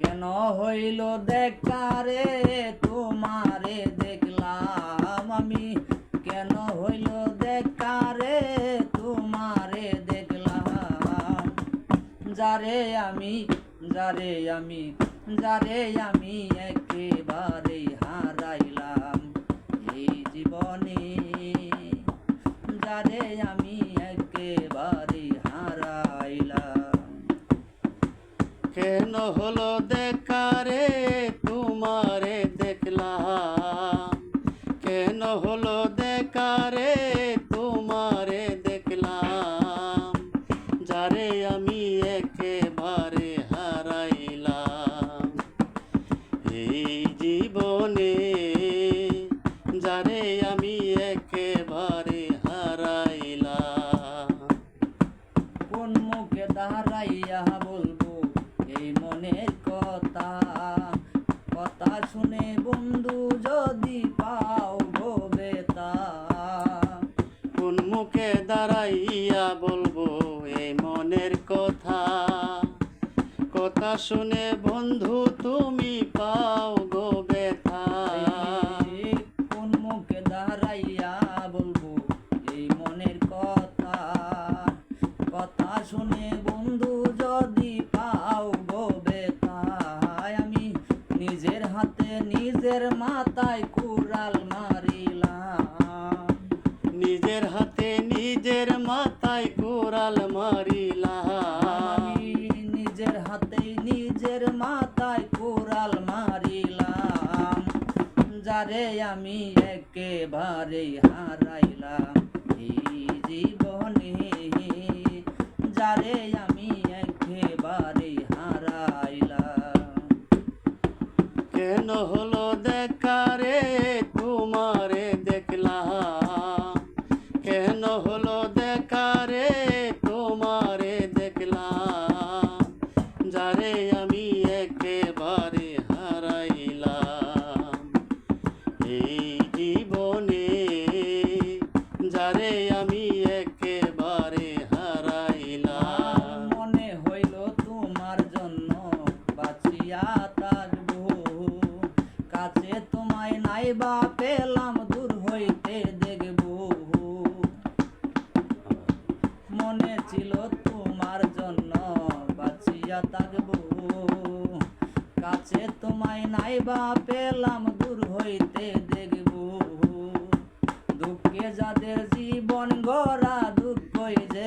কেন হইল দেখা রে তোমারে দেখলাম আমি, কেন হইল দেখা রে তোমারে দেখলাম। যারে আমি যারে আমি যারে আমি একেবারে হারাইলাম এই জীবনে, যারে আমি একেবারে হারাইলাম। কেন হলো দেখা রে তোমারে দেখলাম, কেন হলো দেখা রে তোমারে দেখলাম। যারে আমি একেবারে হারাইলাম এই জীবনে, যারে আমি একেবারে হারাইলাম। কোন মুখে দাঁড়াইয়া বলবো এই মনের কথা, কথা শুনে বন্ধু যদি পাও গো বেতা। কোন মুখে দাঁড়াইয়া বলবো এই মনের কথা, কথা শুনে বন্ধু তুমি পাও গো ব্যথা। কোন মুখে দাঁড়াইয়া বলবো এই মনের কথা, কথা শুনে বন্ধু যদি পাও গো বেতা। আমি নিজের হাতে নিজের মাথায় কুড়াল মারিলাম, নিজের হাতে নিজের মাথায় কোরাল মারিলাম। আমি নিজের হাতে নিজের মাথায় কুড়াল মারিলাম। যারে আমি একেবারে হারাইলাম এই জীবনে, যারে আমি একেবারে হারাইলাম। কেন হলো দেখা রে তোমারে দেখলাম, কেন হলো দেখা রে তোমারে দেখলাম। যারে আমি একেবারে হারাইলাম এই জীবনে, যারে আমি একেবারে হারাইলাম। মনে হইল তোমার জন্য বাঁচিয়া থাকবো, কাছে তোমায় নাইবা পেলাম দূর হইতে দেখবো। মনে ছিল তোমার জন্য বাঁচিয়া থাকবো, কাছে তোমায় নাইবা পেলাম দূর হইতে দেখবো। দুঃখে যাদের জীবন গড়া দুঃখই যে